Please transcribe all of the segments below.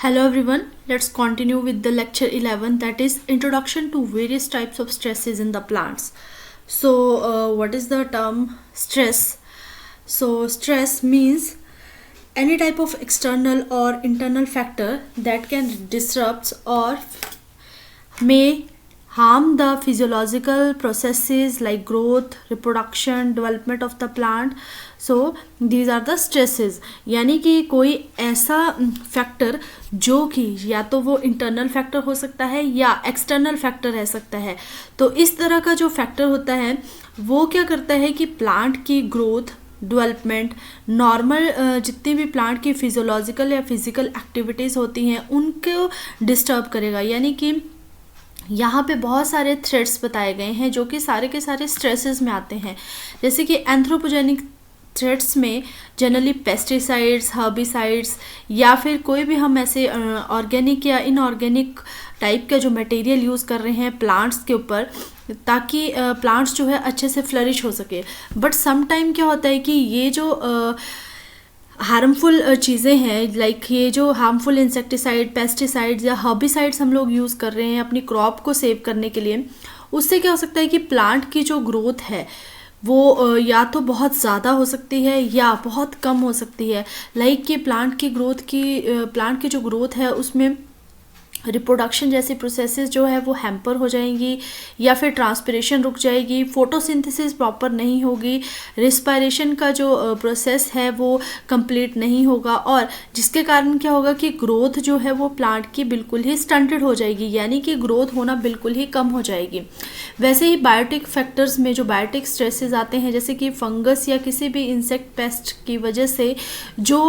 Hello everyone, let's continue with the lecture 11, that is introduction to various types of stresses in the plants. So what is the term stress? So stress means any type of external or internal factor that can disrupt or may harm the physiological processes like growth, reproduction, development of the plant. So these are the stresses. यानी कि कोई ऐसा factor जो कि या तो वो internal factor हो सकता है या एक्सटर्नल फैक्टर रह सकता है. तो इस तरह का जो फैक्टर होता है वो क्या करता है कि प्लांट की ग्रोथ, डेवलपमेंट, नॉर्मल जितनी भी प्लांट की फिजियोलॉजिकल या फिजिकल एक्टिविटीज़ होती हैं उनको डिस्टर्ब करेगा. यानी कि यहाँ पे बहुत सारे थ्रेड्स बताए गए हैं जो कि सारे के सारे स्ट्रेसेस में आते हैं. जैसे कि एंथ्रोपोजेनिक थ्रेड्स में जनरली पेस्टिसाइड्स, हर्बिसाइड्स या फिर कोई भी हम ऐसे ऑर्गेनिक या इनऑर्गेनिक टाइप का जो मटेरियल यूज़ कर रहे हैं प्लांट्स के ऊपर ताकि प्लांट्स जो है अच्छे से फ्लरिश हो सके. बट सम टाइम क्या होता है कि ये जो हार्मफुल चीज़ें हैं लाइक ये जो हार्मफुल इंसेक्टिसाइड, पेस्टिसाइड्स या हर्बिसाइड्स हम लोग यूज़ कर रहे हैं अपनी क्रॉप को सेव करने के लिए, उससे क्या हो सकता है कि प्लांट की जो ग्रोथ है वो या तो बहुत ज़्यादा हो सकती है या बहुत कम हो सकती है. लाइक कि प्लांट की जो ग्रोथ है उसमें रिप्रोडक्शन जैसी प्रोसेसेस जो है वो हैम्पर हो जाएंगी या फिर ट्रांसपिरेशन रुक जाएगी, फोटोसिंथेसिस प्रॉपर नहीं होगी, रिस्पायरेशन का जो प्रोसेस है वो कंप्लीट नहीं होगा और जिसके कारण क्या होगा कि ग्रोथ जो है वो प्लांट की बिल्कुल ही स्टंटेड हो जाएगी. यानी कि ग्रोथ होना बिल्कुल ही कम हो जाएगी. वैसे ही बायोटिक फैक्टर्स में जो बायोटिक स्ट्रेसेस आते हैं जैसे कि फंगस या किसी भी इंसेक्ट पेस्ट की वजह से जो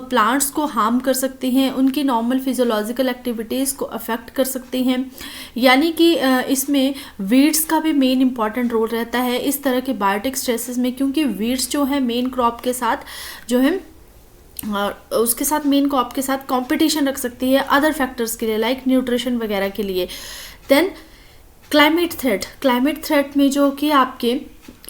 प्लांट्स को हार्म कर सकती हैं, उनकी नॉर्मल फिजियोलॉजिकल एक्टिविटीज़ अफेक्ट कर सकती हैं. यानी कि इसमें वीड्स का भी मेन इंपॉर्टेंट रोल रहता है इस तरह के बायोटिक स्ट्रेसेस में, क्योंकि वीड्स जो है मेन क्रॉप के साथ जो है उसके साथ मेन क्रॉप के साथ कंपटीशन रख सकती है अदर फैक्टर्स के लिए लाइक न्यूट्रिशन वगैरह के लिए. देन क्लाइमेट थ्रेट में जो कि आपके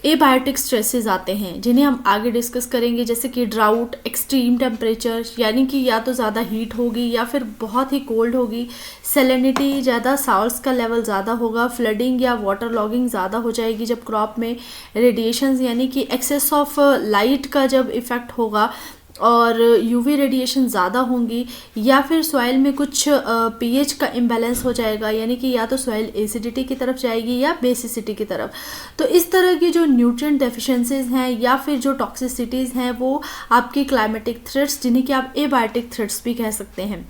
एबायोटिक स्ट्रेसेस आते हैं जिन्हें हम आगे डिस्कस करेंगे, जैसे कि ड्राउट, एक्सट्रीम टेम्परेचर यानी कि या तो ज़्यादा हीट होगी या फिर बहुत ही कोल्ड होगी, सैलिनिटी ज़्यादा, सॉल्ट्स का लेवल ज़्यादा होगा, फ्लडिंग या वाटर लॉगिंग ज़्यादा हो जाएगी जब क्रॉप में, रेडिएशंस यानी कि एक्सेस ऑफ लाइट का जब इफ़ेक्ट होगा और यूवी रेडिएशन ज़्यादा होंगी, या फिर सॉइल में कुछ पीएच का इम्बैलेंस हो जाएगा यानी कि या तो सॉइल एसिडिटी की तरफ जाएगी या बेसिसिटी की तरफ. तो इस तरह की जो न्यूट्रिएंट डेफिशिएंसीज हैं या फिर जो टॉक्सिसिटीज़ हैं वो आपकी क्लाइमेटिक थ्रेट्स जिन्हें कि आप एबायोटिक थ्रेट्स भी कह सकते हैं.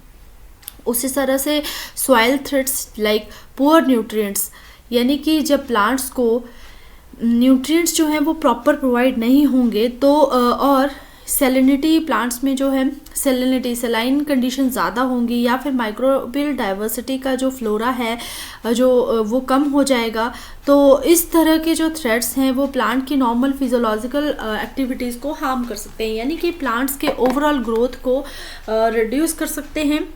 उसी तरह से soil threats like poor nutrients यानी कि जब प्लांट्स को न्यूट्रिएंट्स जो हैं वो प्रॉपर प्रोवाइड नहीं होंगे तो और सैलिनिटी प्लांट्स में जो है सैलाइन कंडीशन ज़्यादा होंगी या फिर माइक्रोबियल डाइवर्सिटी का जो फ्लोरा है जो वो कम हो जाएगा. तो इस तरह के जो थ्रेड्स हैं वो प्लांट की नॉर्मल फिजियोलॉजिकल एक्टिविटीज़ को हार्म कर सकते हैं यानी कि प्लांट्स के ओवरऑल ग्रोथ को रिड्यूस कर सकते हैं.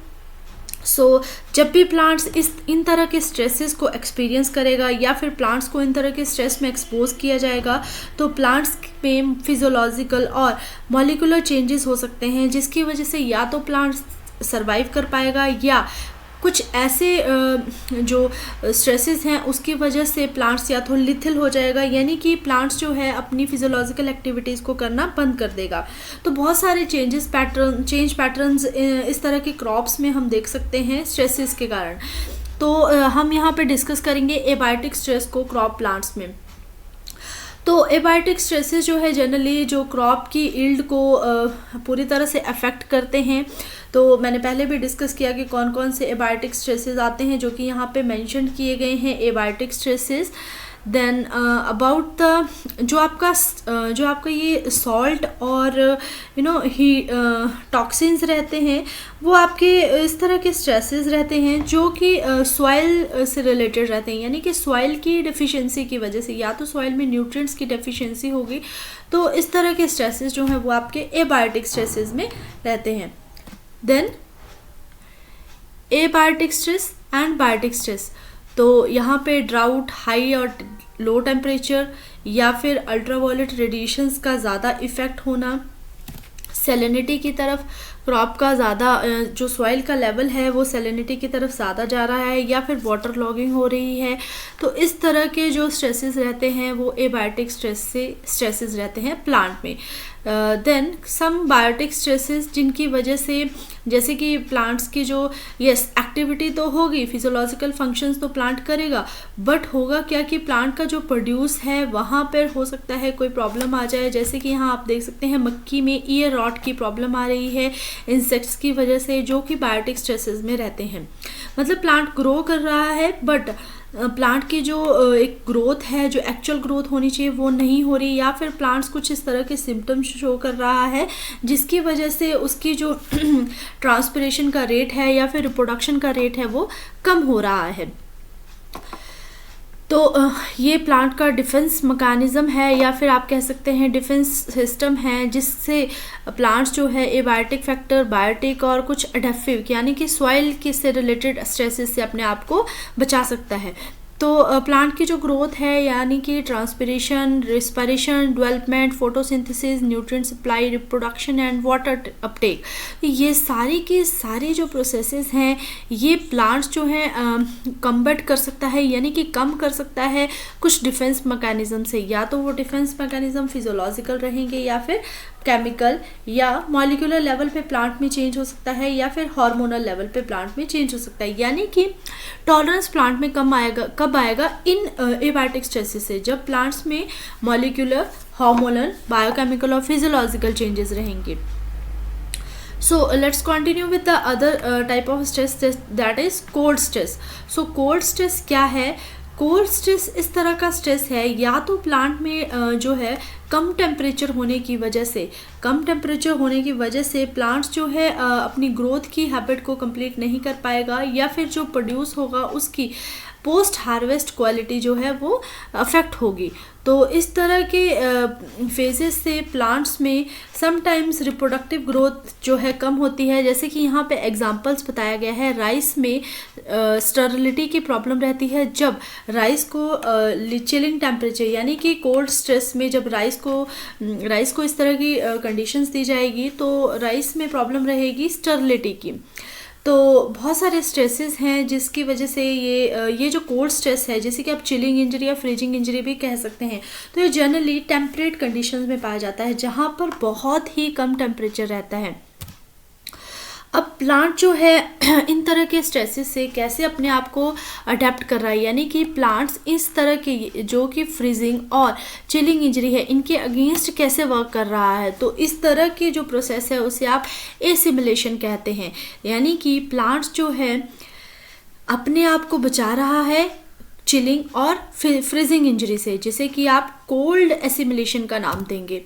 जब भी प्लांट्स इन तरह के स्ट्रेसेस को एक्सपीरियंस करेगा या फिर प्लांट्स को इन तरह के स्ट्रेस में एक्सपोज किया जाएगा तो प्लांट्स में फिजियोलॉजिकल और मॉलिक्यूलर चेंजेस हो सकते हैं जिसकी वजह से या तो प्लांट्स सरवाइव कर पाएगा या कुछ ऐसे जो स्ट्रेसेस हैं उसकी वजह से प्लांट्स या तो लिथिल हो जाएगा यानी कि प्लांट्स जो है अपनी फिजियोलॉजिकल एक्टिविटीज़ को करना बंद कर देगा. तो बहुत सारे चेंज पैटर्न्स इस तरह के क्रॉप्स में हम देख सकते हैं स्ट्रेसेस के कारण. तो हम यहाँ पे डिस्कस करेंगे एबायोटिक स्ट्रेस को क्रॉप प्लांट्स में. तो एबायोटिक स्ट्रेसेस जो है जनरली जो क्रॉप की यील्ड को पूरी तरह से अफेक्ट करते हैं. तो मैंने पहले भी डिस्कस किया कि कौन कौन से एबायोटिक स्ट्रेसेस आते हैं जो कि यहाँ पे मेंशन किए गए हैं abiotic stresses. Then about the जो आपका ये सॉल्ट और ही टॉक्सिन्स रहते हैं वो आपके इस तरह के स्ट्रेसेस रहते हैं जो कि सॉइल से रिलेटेड रहते हैं यानी कि सॉइल की डेफिशिएंसी की वजह से या तो सॉइल में न्यूट्रिएंट्स की डेफिशिएंसी होगी. तो इस तरह के स्ट्रेसेस जो हैं वो आपके एबायोटिक स्ट्रेसेस में रहते हैं. Then abiotic stress and biotic stress. तो यहाँ पे ड्राउट, हाई और लो टेम्परेचर या फिर अल्ट्रावायलेट रेडिएशंस का ज़्यादा इफ़ेक्ट होना, सैलिनिटी की तरफ क्रॉप का ज़्यादा जो सॉइल का लेवल है वो सैलिनिटी की तरफ ज़्यादा जा रहा है या फिर वाटर लॉगिंग हो रही है। तो इस तरह के जो स्ट्रेसेस रहते हैं वो एबायोटिक स्ट्रेसेस रहते हैं प्लांट में। देन सम बायोटिक स्ट्रेसेस जिनकी वजह से, जैसे कि प्लांट्स की जो एक्टिविटी तो होगी, फिजियोलॉजिकल फंक्शंस तो प्लांट करेगा, बट होगा क्या कि प्लांट का जो प्रोड्यूस है वहाँ पर हो सकता है कोई प्रॉब्लम आ जाए। जैसे कि यहाँ आप देख सकते हैं मक्की में ईयर रॉट की प्रॉब्लम आ रही है इंसेक्ट्स की वजह से, जो कि बायोटिक स्ट्रेसेस में रहते हैं। मतलब प्लांट ग्रो कर रहा है बट प्लांट की जो एक ग्रोथ है, जो एक्चुअल ग्रोथ होनी चाहिए वो नहीं हो रही, या फिर प्लांट्स कुछ इस तरह के सिम्टम्स शो कर रहा है जिसकी वजह से उसकी जो ट्रांसपिरेशन का रेट है या फिर रिप्रोडक्शन का रेट है वो कम हो रहा है। तो ये प्लांट का डिफेंस मैकेनिज्म है या फिर आप कह सकते हैं डिफेंस सिस्टम है, जिससे प्लांट्स जो है एबायोटिक फैक्टर, बायोटिक और कुछ एडेप्टिव यानी कि सॉइल के से रिलेटेड स्ट्रेसेस से अपने आप को बचा सकता है। तो प्लांट की जो ग्रोथ है यानी कि transpiration, respiration, development, photosynthesis, nutrient supply, reproduction and water Uptake, ये सारी की सारी जो प्रोसेसेस हैं ये प्लांट्स जो है कम्बैट कर सकता है यानी कि कम कर सकता है कुछ डिफेंस मैकेनिज्म से। या तो वो डिफेंस मैकेनिज्म फिजियोलॉजिकल रहेंगे या फिर केमिकल या मॉलिक्यूलर लेवल पे प्लांट में चेंज हो सकता है या फिर हार्मोनल लेवल पे प्लांट में चेंज हो सकता है। यानी कि टॉलरेंस प्लांट में कब आएगा इन एबायोटिक स्ट्रेसेस से, जब प्लांट्स में मॉलिक्यूलर, हार्मोनल, बायोकेमिकल और फिजियोलॉजिकल चेंजेस रहेंगे। So let's continue with the other type of stress, that is cold stress. So cold stress क्या है? कोल्ड स्ट्रेस इस तरह का स्ट्रेस है या तो प्लांट में जो है कम टेम्परेचर होने की वजह से प्लांट्स जो है अपनी ग्रोथ की हैबिट को कंप्लीट नहीं कर पाएगा, या फिर जो प्रोड्यूस होगा उसकी पोस्ट हार्वेस्ट क्वालिटी जो है वो अफेक्ट होगी। तो इस तरह के फेजेस से प्लांट्स में समटाइम्स रिप्रोडक्टिव ग्रोथ जो है कम होती है। जैसे कि यहाँ पे एग्जांपल्स बताया गया है, राइस में स्टरलिटी की प्रॉब्लम रहती है जब राइस को चिलिंग टेम्परेचर यानी कि कोल्ड स्ट्रेस में जब राइस को इस तरह की कंडीशंस दी जाएगी तो राइस में प्रॉब्लम रहेगी स्टरलिटी की। तो बहुत सारे स्ट्रेसेस हैं जिसकी वजह से ये जो कोल्ड स्ट्रेस है, जैसे कि आप चिलिंग इंजरी या फ्रीजिंग इंजरी भी कह सकते हैं, तो ये जनरली टेम्परेट कंडीशंस में पाया जाता है जहाँ पर बहुत ही कम टेम्परेचर रहता है। अब प्लांट जो है इन तरह के स्ट्रेसेस से कैसे अपने आप को अडेप्ट कर रहा है, यानी कि प्लांट्स इस तरह के जो कि फ्रीजिंग और चिलिंग इंजरी है इनके अगेंस्ट कैसे वर्क कर रहा है। तो इस तरह की जो प्रोसेस है उसे आप एसिमिलेशन कहते हैं, यानी कि प्लांट्स जो है अपने आप को बचा रहा है चिलिंग और फ्रीजिंग इंजरी से, जिसे कि आप कोल्ड एसिमिलेशन का नाम देंगे।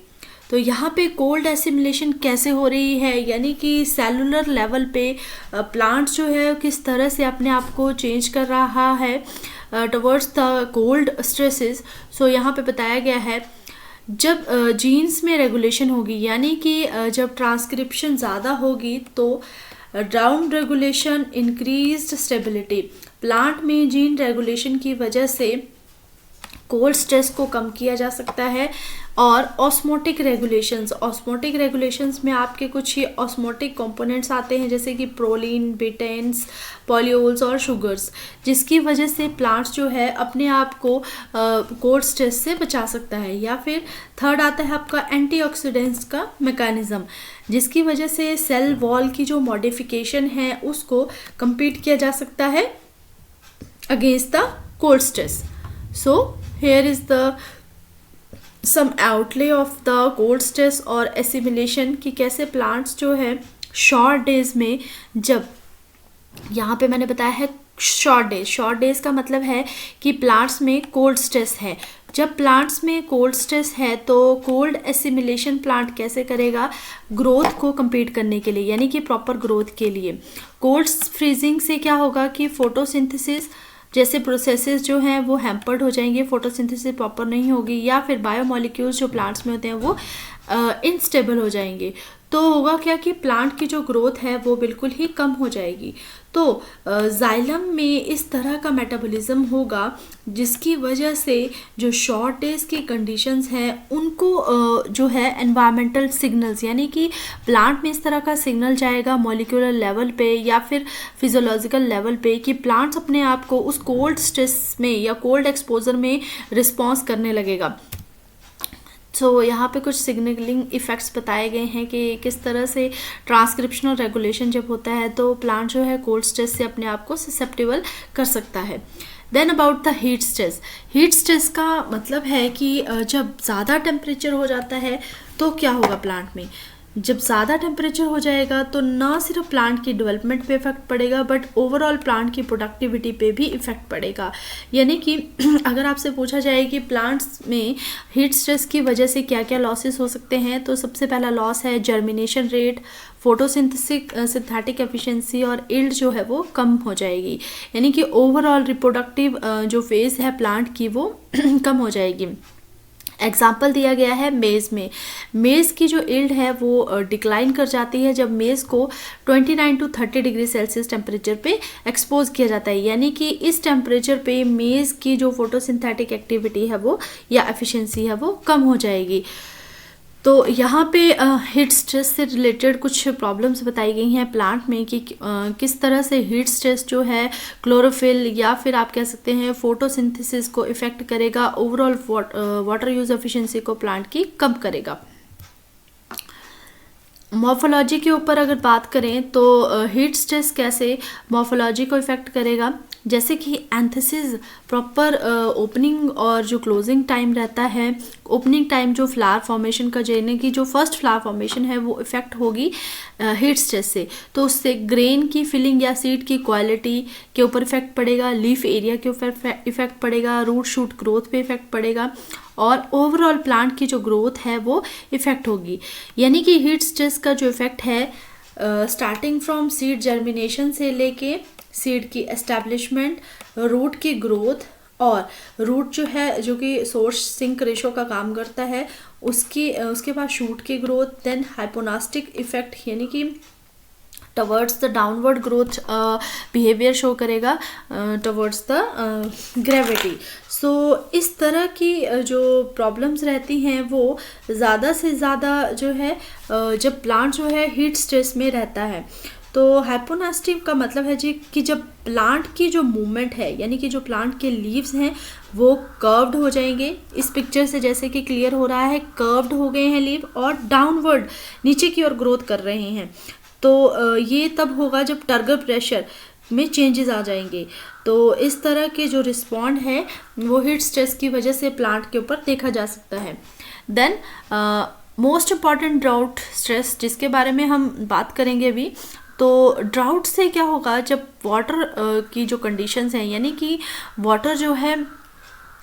तो यहाँ पे कोल्ड एसिमिलेशन कैसे हो रही है, यानी कि सेलुलर लेवल पे प्लांट्स जो है किस तरह से अपने आप को चेंज कर रहा है टवर्ड्स द कोल्ड स्ट्रेसेस। सो यहाँ पे बताया गया है जब जीन्स में रेगुलेशन होगी, यानी कि जब ट्रांसक्रिप्शन ज़्यादा होगी तो down regulation, increased stability, plant में जीन रेगुलेशन की वजह से कोल्ड स्ट्रेस को कम किया जा सकता है। और ऑस्मोटिक रेगुलेशंस में आपके कुछ ही ऑस्मोटिक कंपोनेंट्स आते हैं जैसे कि प्रोलीन, बेटेन्स, पॉलियोल्स और शुगर्स, जिसकी वजह से प्लांट्स जो है अपने आप को कोल्ड स्ट्रेस से बचा सकता है। या फिर थर्ड आता है आपका एंटीऑक्सीडेंट्स का मैकेनिज्म, जिसकी वजह से सेल वॉल की जो मॉडिफिकेशन है उसको कंप्लीट किया जा सकता है against the cold stress. So here is the some outlay of the cold stress और assimilation कि कैसे प्लांट्स जो है शॉर्ट डेज में, जब यहाँ पे मैंने बताया है शॉर्ट डेज का मतलब है कि प्लांट्स में कोल्ड स्ट्रेस है। जब प्लांट्स में कोल्ड स्ट्रेस है तो कोल्ड एसिमिलेशन प्लांट कैसे करेगा ग्रोथ को कंप्लीट करने के लिए, यानी कि प्रॉपर ग्रोथ के लिए। कोल्ड फ्रीजिंग से क्या होगा कि फोटोसिंथेसिस जैसे प्रोसेसेस जो हैं वो हैम्पर्ड हो जाएंगे, फोटोसिंथेसिस प्रॉपर नहीं होगी, या फिर बायोमॉलिक्यूल्स जो प्लांट्स में होते हैं वो इनस्टेबल हो जाएंगे। तो होगा क्या कि प्लांट की जो ग्रोथ है वो बिल्कुल ही कम हो जाएगी। तो जाइलम में इस तरह का मेटाबॉलिज्म होगा जिसकी वजह से जो शॉर्ट डेज की कंडीशंस हैं उनको जो है एनवायरमेंटल सिग्नल्स, यानी कि प्लांट में इस तरह का सिग्नल जाएगा मॉलिक्यूलर लेवल पे या फिर फिजियोलॉजिकल लेवल पे कि प्लांट्स अपने आप को उस कोल्ड स्ट्रेस में या कोल्ड एक्सपोजर में रिस्पॉन्स करने लगेगा। तो यहाँ पे कुछ सिग्नलिंग इफ़ेक्ट्स बताए गए हैं कि किस तरह से ट्रांसक्रिप्शनल रेगुलेशन जब होता है तो प्लांट जो है कोल्ड स्ट्रेस से अपने आप को ससेप्टेबल कर सकता है। Then about the heat stress. Heat stress का मतलब है कि जब ज़्यादा टेम्परेचर हो जाता है तो क्या होगा प्लांट में। जब ज़्यादा टेम्परेचर हो जाएगा तो ना सिर्फ प्लांट की डेवलपमेंट पे इफेक्ट पड़ेगा बट ओवरऑल प्लांट की प्रोडक्टिविटी पे भी इफेक्ट पड़ेगा। यानी कि अगर आपसे पूछा जाए कि प्लांट्स में हीट स्ट्रेस की वजह से क्या क्या लॉसेस हो सकते हैं, तो सबसे पहला लॉस है जर्मिनेशन रेट, सिंथेटिक एफिशिएंसी और यील्ड जो है वो कम हो जाएगी। यानी कि ओवरऑल रिप्रोडक्टिव जो फेज है प्लांट की वो कम हो जाएगी। एग्जाम्पल दिया गया है मेज़ में। मेज़ की जो यील्ड है वो डिक्लाइन कर जाती है जब मेज़ को 29 to 30 डिग्री सेल्सियस टेम्परेचर पे एक्सपोज किया जाता है। यानी कि इस टेम्परेचर पे मेज़ की जो फोटोसिंथेटिक एक्टिविटी है वो या एफिशिएंसी है वो कम हो जाएगी। तो यहाँ पे हीट स्ट्रेस से रिलेटेड कुछ प्रॉब्लम्स बताई गई हैं प्लांट में कि किस तरह से हीट स्ट्रेस जो है क्लोरोफिल या फिर आप कह सकते हैं फोटोसिंथेसिस को इफ़ेक्ट करेगा, ओवरऑल वाटर यूज एफिशिएंसी को प्लांट की कम करेगा। मॉर्फोलॉजी के ऊपर अगर बात करें तो हीट स्ट्रेस कैसे मॉर्फोलॉजी को इफ़ेक्ट करेगा, जैसे कि एंथेसिस प्रॉपर ओपनिंग और जो क्लोजिंग टाइम रहता है, ओपनिंग टाइम जो फ्लावर फॉर्मेशन का, यानी कि जो फर्स्ट फ्लावर फॉर्मेशन है वो इफ़ेक्ट होगी हीट स्ट्रेस से। तो उससे ग्रेन की फिलिंग या सीड की क्वालिटी के ऊपर इफेक्ट पड़ेगा, लीफ एरिया के ऊपर इफेक्ट पड़ेगा, रूट शूट ग्रोथ पे इफेक्ट पड़ेगा और ओवरऑल प्लांट की जो ग्रोथ है वो इफेक्ट होगी। यानी कि हीट स्ट्रेस का जो इफेक्ट है स्टार्टिंग फ्रॉम सीड जर्मिनेशन से लेके सीड की एस्टैब्लिशमेंट, रूट की ग्रोथ और रूट जो है जो कि सोर्स सिंक रेशो का काम करता है उसके बाद शूट की ग्रोथ, देन हाइपोनास्टिक इफेक्ट यानी कि towards the downward growth behaviour show करेगा टवर्ड्स द ग्रेविटी। सो इस तरह की जो प्रॉब्लम्स रहती हैं वो ज़्यादा से ज़्यादा जो है जब प्लांट जो है हीट स्ट्रेस में रहता है। तो हाइपोनास्टिक का मतलब है जी कि जब प्लांट की जो मूवमेंट है यानी कि जो प्लांट के लीव्स हैं वो कर्व्ड हो जाएंगे। इस पिक्चर से जैसे कि क्लियर हो रहा है कर्व्ड हो गए हैं लीव और डाउनवर्ड नीचे की ओर ग्रोथ कर रहे हैं। तो ये तब होगा जब टर्गर प्रेशर में चेंजेस आ जाएंगे। तो इस तरह के जो रिस्पॉन्ड है वो हीट स्ट्रेस की वजह से प्लांट के ऊपर देखा जा सकता है। Then most important drought stress जिसके बारे में हम बात करेंगे अभी। तो ड्राउट से क्या होगा, जब वाटर की जो कंडीशंस हैं यानी कि वाटर जो है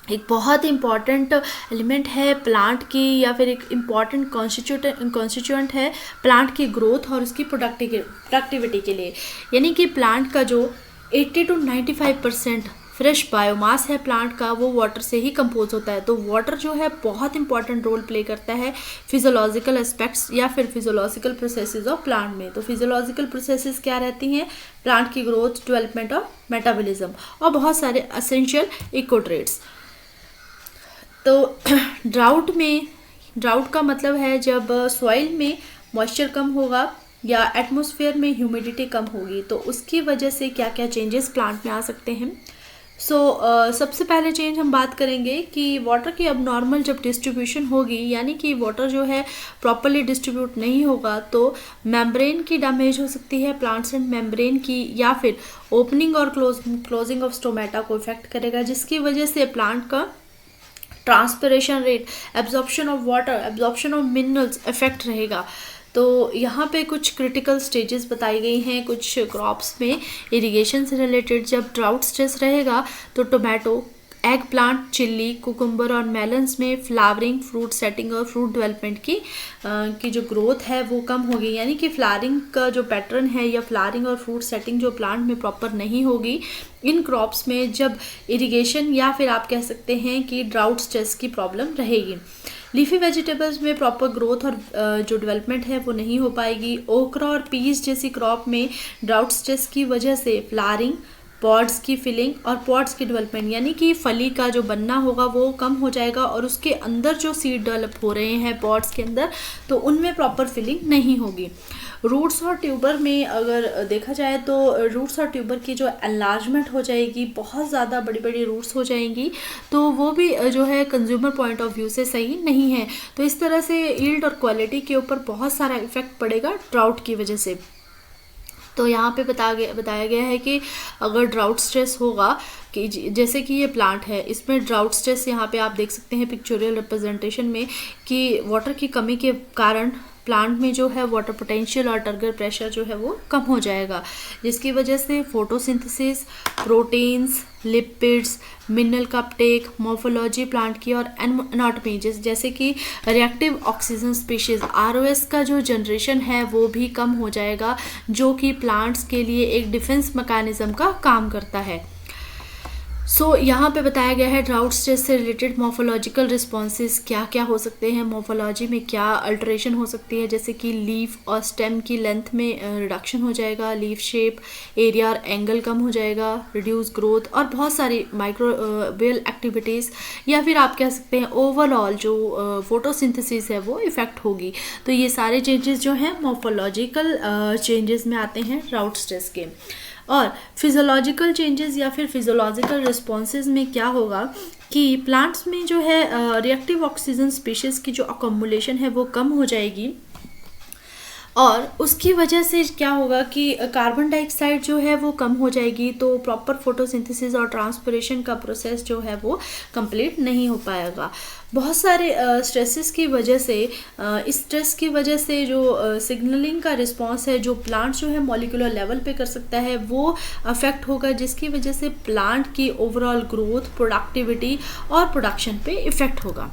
एक बहुत इम्पॉर्टेंट एलिमेंट है प्लांट की या फिर एक इम्पॉर्टेंट कॉन्स्टिट्यूएंट है प्लांट की ग्रोथ और उसकी प्रोडक्टिविटी के लिए। यानी कि प्लांट का जो 80 to 95% फ्रेश बायोमास है प्लांट का वो वाटर से ही कंपोज होता है। तो वाटर जो है बहुत इंपॉर्टेंट रोल प्ले करता है फिजियोलॉजिकल एस्पेक्ट्स या फिर फिजियोलॉजिकल प्रोसेसेस ऑफ प्लांट में। तो फिजियोलॉजिकल प्रोसेसेस क्या रहती हैं, प्लांट की ग्रोथ, डेवलपमेंट और मेटाबॉलिज्म और बहुत सारे एसेंशियल इकोट्रेट्स। तो ड्राउट का मतलब है जब सॉइल में मॉइस्चर कम होगा या एटमॉस्फेयर में ह्यूमिडिटी कम होगी तो उसकी वजह से क्या क्या चेंजेस प्लांट में आ सकते हैं। सबसे पहले चेंज हम बात करेंगे कि वाटर की अब नॉर्मल जब डिस्ट्रीब्यूशन होगी यानी कि वाटर जो है प्रॉपरली डिस्ट्रीब्यूट नहीं होगा तो मेम्ब्रेन की डैमेज हो सकती है, प्लांट सेल मेम्ब्रेन की, या फिर ओपनिंग और क्लोजिंग ऑफ स्टोमेटा को इफेक्ट करेगा जिसकी वजह से प्लांट का transpiration rate, absorption of water, absorption of minerals effect रहेगा। तो यहाँ पे कुछ क्रिटिकल स्टेजेस बताई गई हैं कुछ क्रॉप्स में इरिगेशन से रिलेटेड। जब ड्राउट स्ट्रेस रहेगा तो tomato, egg plant, chilli, cucumber और मेलन्स में फ्लावरिंग, फ्रूट सेटिंग और फ्रूट डेवलपमेंट की जो ग्रोथ है वो कम होगी। यानी कि फ्लावरिंग का जो पैटर्न है या फ्लावरिंग और फ्रूट सेटिंग जो प्लांट में प्रॉपर नहीं होगी इन क्रॉप्स में जब इरिगेशन या फिर आप कह सकते हैं कि ड्राउट स्ट्रेस की प्रॉब्लम रहेगी। लीफी वेजिटेबल्स में प्रॉपर ग्रोथ और जो डेवलपमेंट है वो नहीं हो पाएगी। ओकरा और पीस जैसी क्रॉप में ड्राउट स्ट्रेस की वजह से फ्लावरिंग, पॉड्स की फिलिंग और पॉड्स की डेवलपमेंट यानी कि फली का जो बनना होगा वो कम हो जाएगा और उसके अंदर जो सीड डेवलप हो रहे हैं पॉड्स के अंदर, तो उनमें प्रॉपर फिलिंग नहीं होगी। रूट्स और ट्यूबर में अगर देखा जाए तो रूट्स और ट्यूबर की जो एनलार्जमेंट हो जाएगी, बहुत ज़्यादा बड़ी बड़ी रूट्स हो जाएंगी, तो वो भी जो है कंज्यूमर पॉइंट ऑफ व्यू से सही नहीं है। तो इस तरह से यील्ड और क्वालिटी के ऊपर बहुत सारा इफेक्ट पड़ेगा ड्राउट की वजह से। तो यहाँ पे बताया गया है कि अगर ड्राउट स्ट्रेस होगा कि जैसे कि ये प्लांट है, इसमें ड्राउट स्ट्रेस यहाँ पे आप देख सकते हैं पिक्चोरियल रिप्रेजेंटेशन में कि वाटर की कमी के कारण प्लांट में जो है वाटर पोटेंशियल और टर्गर प्रेशर जो है वो कम हो जाएगा, जिसकी वजह से फोटोसिंथेसिस, प्रोटीन्स, लिपिड्स, मिनरल का अपटेक, मॉर्फोलॉजी प्लांट की और एनाटॉमी जैसे कि रिएक्टिव ऑक्सीजन स्पीशीज ROS का जो जनरेशन है वो भी कम हो जाएगा, जो कि प्लांट्स के लिए एक डिफेंस मैकेनिज्म का काम करता है। यहाँ पे बताया गया है ड्राउट स्ट्रेस से रिलेटेड मॉर्फोलॉजिकल रिस्पॉन्सेज क्या क्या हो सकते हैं, मॉर्फोलॉजी में क्या अल्टरेशन हो सकती है, जैसे कि लीफ और स्टेम की लेंथ में रिडक्शन हो जाएगा, लीफ शेप, एरिया और एंगल कम हो जाएगा, रिड्यूस ग्रोथ और बहुत सारी माइक्रोबियल एक्टिविटीज़, या फिर आप कह सकते हैं ओवरऑल जो फोटोसिंथेसिस है वो इफेक्ट होगी। तो ये सारे चेंजेस जो हैं मॉर्फोलॉजिकल चेंजेस में आते हैं ड्राउट स्ट्रेस के। और फिजियोलॉजिकल चेंजेस या फिर फिजियोलॉजिकल रिस्पॉन्सेज में क्या होगा कि प्लांट्स में जो है रिएक्टिव ऑक्सीजन स्पीशीज़ की जो अकोमुलेशन है वो कम हो जाएगी और उसकी वजह से क्या होगा कि कार्बन डाइऑक्साइड जो है वो कम हो जाएगी, तो प्रॉपर फोटोसिंथेसिस और ट्रांसपिरेशन का प्रोसेस जो है वो कंप्लीट नहीं हो पाएगा। बहुत सारे स्ट्रेसेस की वजह से इस स्ट्रेस की वजह से जो सिग्नलिंग का रिस्पांस है जो प्लांट जो है मॉलिक्यूलर लेवल पे कर सकता है वो अफेक्ट होगा, जिसकी वजह से प्लांट की ओवरऑल ग्रोथ, प्रोडक्टिविटी और प्रोडक्शन पे इफ़ेक्ट होगा।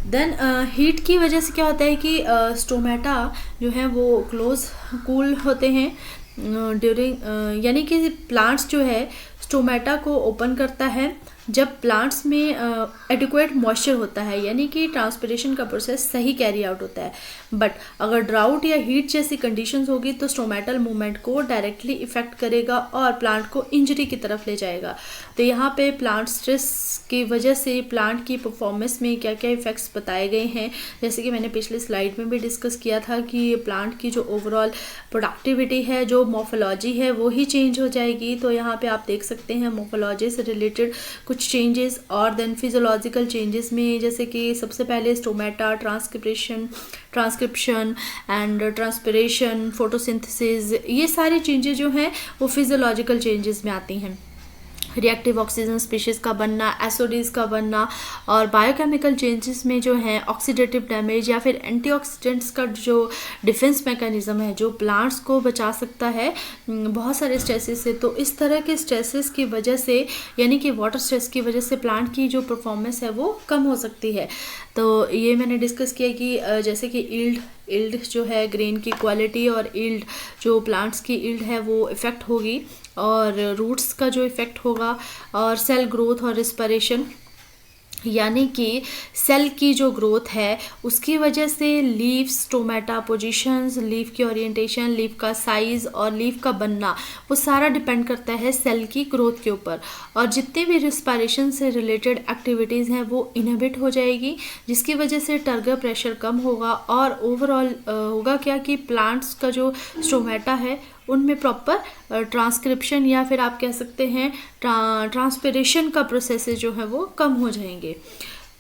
देन हीट की वजह से क्या होता है कि स्टोमेटा जो है वो कूल होते हैं ड्यूरिंग यानी कि प्लांट्स जो है स्टोमेटा को ओपन करता है जब प्लांट्स में एडिक्वेट मॉइस्चर होता है, यानी कि ट्रांसपिरेशन का प्रोसेस सही कैरी आउट होता है। बट अगर ड्राउट या हीट जैसी कंडीशंस होगी तो स्टोमेटल मूवमेंट को डायरेक्टली इफेक्ट करेगा और प्लांट को इंजरी की तरफ ले जाएगा। तो यहाँ पे प्लांट स्ट्रेस की वजह से प्लांट की परफॉर्मेंस में क्या क्या इफेक्ट्स बताए गए हैं, जैसे कि मैंने पिछले स्लाइड में भी डिस्कस किया था कि प्लांट की जो ओवरऑल प्रोडक्टिविटी है, जो मॉर्फोलॉजी है वो ही चेंज हो जाएगी। तो यहाँ पे आप देख सकते हैं मॉर्फोलॉजी से रिलेटेड कुछ चेंजेस और देन फिजियोलॉजिकल चेंजेस में, जैसे कि सबसे पहले stomata, transcription and transpiration, photosynthesis, ये सारे चेंजेस जो हैं वो फिजियोलॉजिकल चेंजेस में आती हैं। रिएक्टिव ऑक्सीजन स्पीशीज़ का बनना, एसओडीज़ का बनना और बायोकेमिकल चेंजेस में जो है ऑक्सीडेटिव डैमेज या फिर एंटीऑक्सीडेंट्स का जो डिफेंस मैकेनिज्म है जो प्लांट्स को बचा सकता है बहुत सारे स्ट्रेसेस से। तो इस तरह के स्ट्रेसेस की वजह से, यानी कि वाटर स्ट्रेस की वजह से प्लांट की जो परफॉर्मेंस है वो कम हो सकती है। तो ये मैंने डिस्कस किया कि जैसे कि ईल्ड जो है ग्रेन की क्वालिटी और ईल्ड जो प्लांट्स की ईल्ड है वो इफ़ेक्ट होगी और रूट्स का जो इफ़ेक्ट होगा और सेल ग्रोथ और रिस्पिरेशन, यानी कि सेल की जो ग्रोथ है उसकी वजह से लीफ, स्टोमेटा पोजीशंस, लीफ की ओरिएंटेशन, लीफ का साइज़ और लीफ का बनना वो सारा डिपेंड करता है सेल की ग्रोथ के ऊपर। और जितने भी रिस्पिरेशन से रिलेटेड एक्टिविटीज़ हैं वो इनहिबिट हो जाएगी, जिसकी वजह से टर्गर प्रेशर कम होगा और ओवरऑल होगा क्या कि प्लांट्स का जो स्टोमेटा है उनमें प्रॉपर ट्रांसक्रिप्शन या फिर आप कह सकते हैं ट्रांसपिरेशन का प्रोसेस जो है वो कम हो जाएंगे।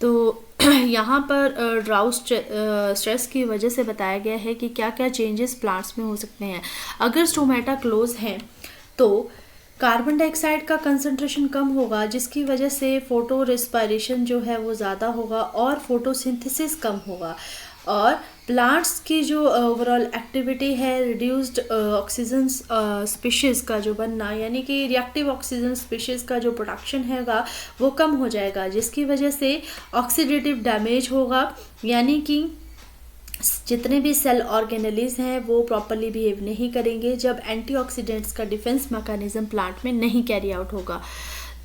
तो यहाँ पर ड्राउट स्ट्रेस की वजह से बताया गया है कि क्या क्या चेंजेस प्लांट्स में हो सकते हैं। अगर स्टोमेटा क्लोज है तो कार्बन डाइऑक्साइड का कंसंट्रेशन कम होगा, जिसकी वजह से फोटो रेस्पिरेशन जो है वो ज़्यादा होगा और फोटोसिंथेसिस कम होगा और प्लांट्स की जो ओवरऑल एक्टिविटी है रिड्यूस्ड ऑक्सीजन स्पीशीज़ का जो बनना, यानी कि रिएक्टिव ऑक्सीजन स्पीशीज़ का जो प्रोडक्शन हैगा वो कम हो जाएगा, जिसकी वजह से ऑक्सीडेटिव डैमेज होगा, यानी कि जितने भी सेल ऑर्गेनेलीज हैं वो प्रॉपरली बिहेव नहीं करेंगे जब एंटीऑक्सीडेंट्स का डिफेंस मैकेनिज्म प्लांट में नहीं कैरी आउट होगा।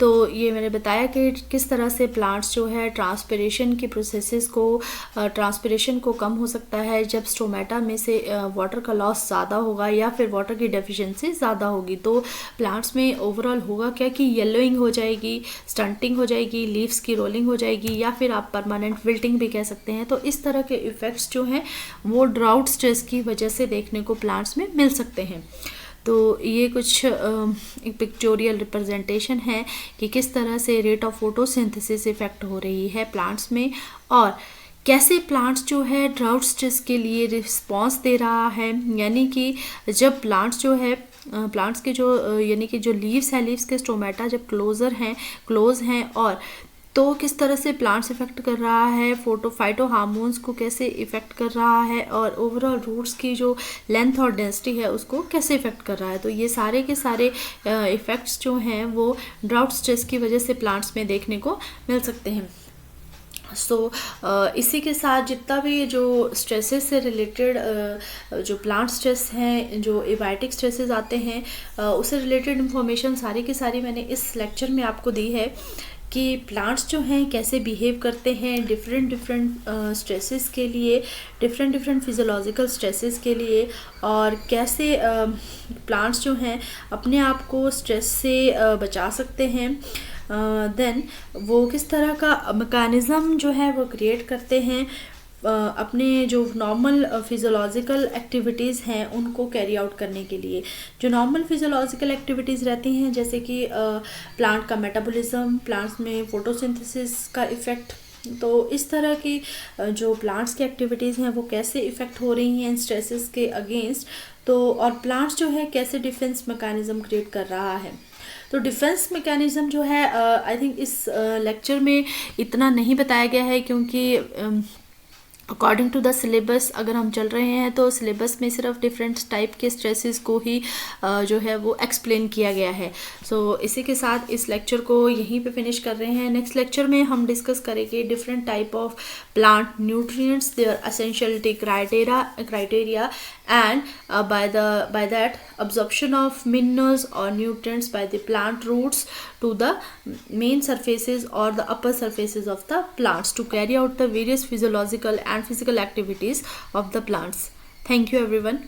तो ये मैंने बताया कि किस तरह से प्लांट्स जो है ट्रांसपिरेशन की प्रोसेसेस को ट्रांसपिरेशन को कम हो सकता है जब स्टोमेटा में से वाटर का लॉस ज़्यादा होगा या फिर वाटर की डेफिशिएंसी ज़्यादा होगी। तो प्लांट्स में ओवरऑल होगा क्या कि येलोइंग हो जाएगी, स्टंटिंग हो जाएगी, लीव्स की रोलिंग हो जाएगी, या फिर आप परमानेंट विल्टिंग भी कह सकते हैं। तो इस तरह के इफ़ेक्ट्स जो हैं वो ड्राउट स्ट्रेस की वजह से देखने को प्लांट्स में मिल सकते हैं। तो ये कुछ एक पिक्टोरियल रिप्रेजेंटेशन है कि किस तरह से रेट ऑफ फोटोसिंथेसिस इफेक्ट हो रही है प्लांट्स में, और कैसे प्लांट्स जो है ड्राउट स्ट्रेस के लिए रिस्पॉन्स दे रहा है। यानी कि जब प्लांट्स जो है प्लांट्स के जो यानी कि जो लीव्स हैं, लीव्स के स्टोमेटा जब क्लोज हैं और तो किस तरह से प्लांट्स इफेक्ट कर रहा है, फाइटो हार्मोन्स को कैसे इफेक्ट कर रहा है, और ओवरऑल रूट्स की जो लेंथ और डेंसिटी है उसको कैसे इफेक्ट कर रहा है। तो ये सारे के सारे इफेक्ट्स जो हैं वो ड्राउट स्ट्रेस की वजह से प्लांट्स में देखने को मिल सकते हैं। इसी के साथ जितना भी जो स्ट्रेसेस से रिलेटेड जो प्लांट स्ट्रेस हैं, जो एबायोटिक स्ट्रेसेस आते हैं, उससे रिलेटेड इंफॉर्मेशन सारी की सारी मैंने इस लेक्चर में आपको दी है कि प्लांट्स जो हैं कैसे बिहेव करते हैं डिफरेंट स्ट्रेसेस के लिए, डिफरेंट फिजियोलॉजिकल स्ट्रेसेस के लिए, और कैसे प्लांट्स जो हैं अपने आप को स्ट्रेस से बचा सकते हैं। देन वो किस तरह का मैकेनिज़्म जो है वो क्रिएट करते हैं अपने जो नॉर्मल फिजियोलॉजिकल एक्टिविटीज़ हैं उनको कैरी आउट करने के लिए। जो नॉर्मल फिजियोलॉजिकल एक्टिविटीज़ रहती हैं जैसे कि प्लांट का मेटाबॉलिज्म, प्लांट्स में फोटोसिंथेसिस का इफ़ेक्ट, तो इस तरह की जो प्लांट्स की एक्टिविटीज़ हैं वो कैसे इफ़ेक्ट हो रही हैं स्ट्रेसेस के अगेंस्ट, तो और प्लांट्स जो है कैसे डिफेंस मैकेनिज़्म क्रिएट कर रहा है। तो डिफेंस मैकेनिज़्म जो है आई थिंक इस लेक्चर में इतना नहीं बताया गया है, क्योंकि अकॉर्डिंग टू द सिलेबस अगर हम चल रहे हैं तो सिलेबस में सिर्फ डिफरेंट टाइप के स्ट्रेसेस को ही जो है वो एक्सप्लेन किया गया है। इसी के साथ इस लेक्चर को यहीं पे फिनिश कर रहे हैं। नेक्स्ट लेक्चर में हम डिस्कस करेंगे different type of plant nutrients, their essentiality criteria and by that absorption of minerals or nutrients by the plant roots to the main surfaces or the upper surfaces of the plants to carry out the various physiological and physical activities of the plants. Thank you everyone.